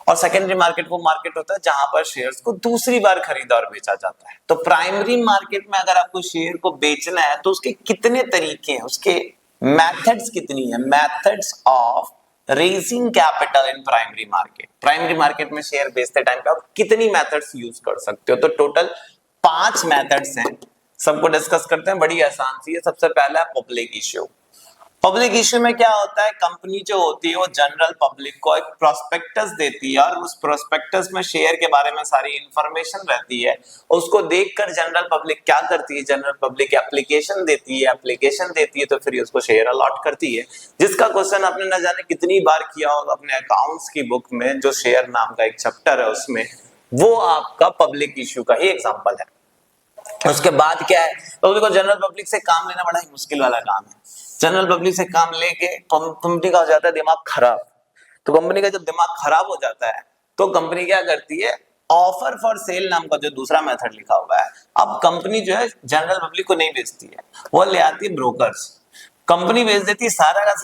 और सेकेंडरी मार्केट वो मार्केट होता है जहां पर शेयर्स को दूसरी बार खरीदा और बेचा जाता है। तो प्राइमरी मार्केट में अगर आपको शेयर को बेचना है तो उसके कितने तरीके हैं, उसके मेथड्स कितनी है, methods of raising capital in primary market. Primary market में शेयर बेचते टाइम पे आप कितनी मेथड्स यूज कर सकते हो? तो टोटल 5 मेथड्स हैं, सबको डिस्कस करते हैं, बड़ी आसान सी है। सबसे पहला है पब्लिक इश्यू। पब्लिक इश्यू में क्या होता है, कंपनी जो होती है वो जनरल पब्लिक को एक प्रोस्पेक्टस देती है, और उस प्रोस्पेक्टस में शेयर के बारे में सारी इंफॉर्मेशन रहती है। उसको देखकर जनरल पब्लिक क्या करती है, जनरल पब्लिक एप्लीकेशन देती है, एप्लीकेशन देती है तो फिर उसको शेयर अलॉट करती है, जिसका क्वेश्चन आपने न जाने कितनी बार किया होगा अपने अकाउंट्स की बुक में। जो शेयर नाम का एक चैप्टर है उसमें, वो आपका पब्लिक इश्यू का ही एग्जाम्पल है। उसके बाद क्या है, तो देखो जनरल पब्लिक से काम लेना बड़ा ही मुश्किल वाला काम है। जनरल पब्लिक से काम लेके कंपनी का हो जाता है दिमाग खराब। तो कंपनी का जब दिमाग खराब हो जाता है तो कंपनी क्या करती है, ऑफर फॉर सेल नाम का जो दूसरा मेथड लिखा हुआ है, अब कंपनी जो है जनरल पब्लिक को नहीं बेचती है, वो ले आती है ब्रोकर्स। कंपनी बेच देती है सारा का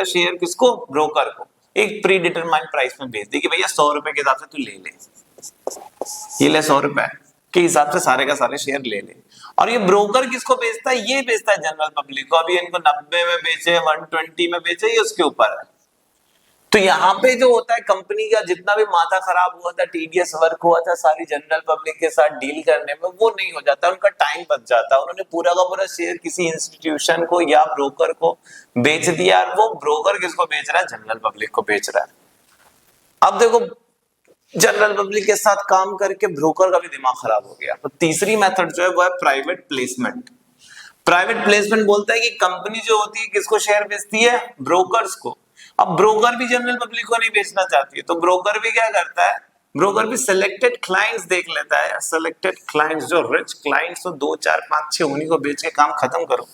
शेयर किसको? ब्रोकर को। एक प्री डिटरमाइंड प्राइस में बेच दी कि भैया 100 रुपए के हिसाब से तू ले ले, ये ले 100 रुपए के हिसाब से सारे का सारे शेयर ले ले। और ये ब्रोकर किसको बेचता है? ये बेचता है जनरल पब्लिक को। अभी इनको 90 में बेचे, 120 में बेचे, ये उसके ऊपर है। तो यहाँ पे जो होता है, कंपनी का जितना भी माथा खराब हुआ था, टीडीएस वर्क हुआ था सारी जनरल पब्लिक के साथ डील करने में, वो नहीं हो जाता, उनका टाइम बच जाता। उन्होंने पूरा का पूरा शेयर किसी इंस्टीट्यूशन को या ब्रोकर को बेच दिया, और वो ब्रोकर किसको बेच रहा है? जनरल पब्लिक को बेच रहा है। अब देखो, जनरल पब्लिक के साथ काम करके ब्रोकर का भी दिमाग खराब हो गया। तो तीसरी मेथड जो है वो है प्राइवेट प्लेसमेंट। प्राइवेट प्लेसमेंट बोलता है कि कंपनी जो होती है किसको शेयर बेचती है? ब्रोकर्स को। अब ब्रोकर भी जनरल पब्लिक को नहीं बेचना चाहती है, तो ब्रोकर भी क्या करता है? ब्रोकर भी सिलेक्टेड क्लाइंट्स देख लेता है, सिलेक्टेड क्लाइंट्स जो रिच क्लाइंट्स, तो 2 4 5 6 उन्हीं को बेच के काम खत्म करो।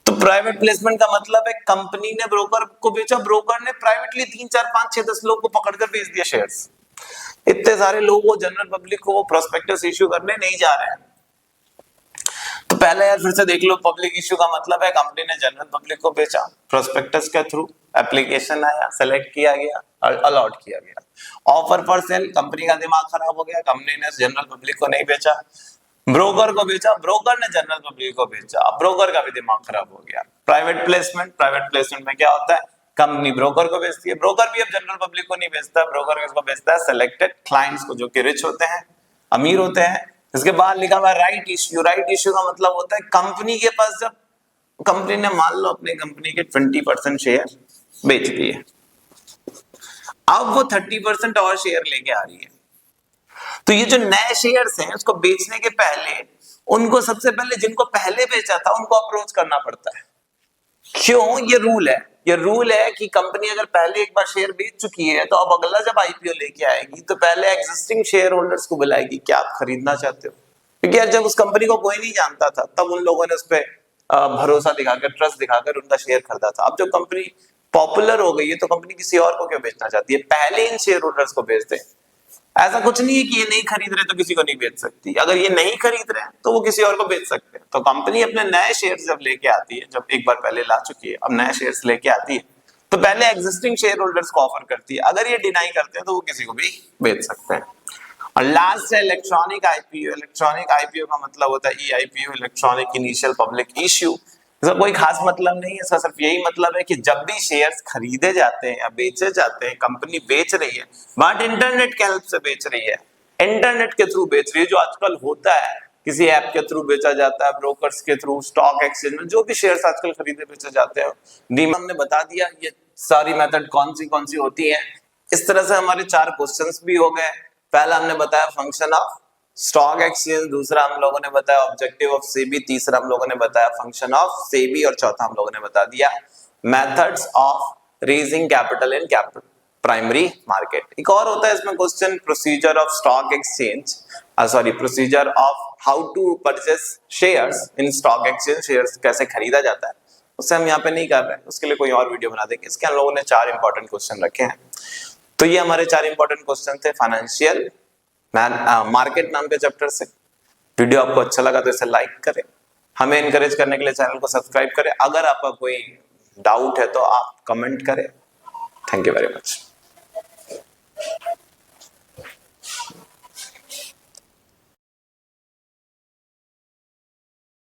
तो प्राइवेट प्लेसमेंट का मतलब है कंपनी ने ब्रोकर को बेचा, ब्रोकर ने प्राइवेटली 3 4 5 6 10 लोग को पकड़कर बेच दिया शेयर्स। इतने सारे लोग वो जनरल पब्लिक को वो प्रोस्पेक्टस इश्यू करने नहीं जा रहे हैं। तो पहले यार फिर से देख लो, पब्लिक इश्यू का मतलब है कंपनी ने जनरल पब्लिक को बेचा, प्रोस्पेक्टस के थ्रू एप्लीकेशन आया, सेलेक्ट किया गया और अलॉट किया गया। ऑफर फॉर सेल, कंपनी का दिमाग खराब हो गया, कंपनी ने जनरल पब्लिक को नहीं बेचा, ब्रोकर को बेचा, ब्रोकर ने जनरल पब्लिक को बेचा, अब ब्रोकर का भी दिमाग खराब हो गया। प्राइवेट प्लेसमेंट में क्या होता है? कंपनी ब्रोकर को बेचती है, ब्रोकर भी अब जनरल पब्लिक को नहीं बेचता, ब्रोकर किसको बेचता है? सिलेक्टेड क्लाइंट्स को, जो कि रिच होते हैं, अमीर होते हैं। इसके बाद लिखा हुआ राइट इश्यू। राइट इश्यू का मतलब होता है कंपनी के पास, जब कंपनी ने मान लो अपनी कंपनी के 20% शेयर बेच दिए, अब वो 30% और शेयर लेके आ रही है। तो ये जो नए शेयर्स हैं, उसको बेचने के पहले उनको सबसे पहले जिनको पहले बेचा था उनको अप्रोच करना पड़ता है। क्यों? ये रूल है कि कंपनी अगर पहले एक बार शेयर बेच चुकी है, तो अब अगला जब आईपीओ लेके आएगी तो पहले एग्जिस्टिंग शेयर होल्डर्स को बुलाएगी, क्या आप खरीदना चाहते हो? क्योंकि यार जब उस कंपनी को कोई नहीं जानता था, तब उन लोगों ने उस पर भरोसा दिखाकर, ट्रस्ट दिखाकर उनका शेयर खरीदा था। अब जब कंपनी पॉपुलर हो गई है, तो कंपनी किसी और को क्यों बेचना चाहती है? पहले इन शेयर होल्डर्स को बेच दे। ऐसा कुछ नहीं है कि ये नहीं खरीद रहे तो किसी को नहीं बेच सकती। अगर ये नहीं खरीद रहे हैं तो वो किसी और को बेच सकते हैं। तो कंपनी अपने नए शेयर्स जब लेके आती है, जब एक बार पहले ला चुकी है, अब नए शेयर्स लेके आती है, तो पहले एग्जिस्टिंग शेयर होल्डर्स को ऑफर करती है। अगर ये डिनाई करते हैं तो वो किसी को भी बेच सकते हैं। और लास्ट है इलेक्ट्रॉनिक आईपीओ। इलेक्ट्रॉनिक आईपीओ का मतलब होता है ईआईपीओ, इलेक्ट्रॉनिक इनिशियल पब्लिक इश्यू। इसका कोई खास मतलब नहीं है, इसका सिर्फ यही मतलब है कि जब भी शेयर्स खरीदे जाते हैं या बेचे जाते हैं, कंपनी बेच रही है, बट इंटरनेट के हेल्प से बेच रही है, इंटरनेट के थ्रू बेच रही है। जो आजकल होता है, किसी ऐप के थ्रू बेचा जाता है, ब्रोकर्स के थ्रू, स्टॉक एक्सचेंज में जो भी शेयर्स आजकल खरीदे बेचे जाते हैं। डीमैट ने बता दिया ये सारी मेथड कौन सी होती है। इस तरह से हमारे 4 क्वेश्चंस भी हो गए। पहला हमने बताया फंक्शन ऑफ स्टॉक एक्सचेंज, दूसरा हम लोगों ने बताया ऑब्जेक्टिव ऑफ सेबी, तीसरा हम लोगों ने बताया फंक्शन ऑफ सेबी, और चौथा हम लोगों ने बता दिया methods of raising capital in capital primary market. एक और होता है इसमें question, procedure of stock exchange, procedure of how to purchase shares in stock exchange, shares कैसे खरीदा जाता है, उससे हम यहाँ पे नहीं कर रहे हैं, उसके लिए कोई और वीडियो बना देंगे। इसके हम लोगों ने 4 इंपॉर्टेंट क्वेश्चन रखे हैं। तो ये हमारे 4 इंपॉर्टेंट क्वेश्चन थे फाइनेंशियल मार्केट नाम के चैप्टर से। वीडियो आपको अच्छा लगा तो इसे लाइक करें, हमें इनकरेज करने के लिए चैनल को सब्सक्राइब करें। अगर आपका कोई डाउट है तो आप कमेंट करें। Thank you very much.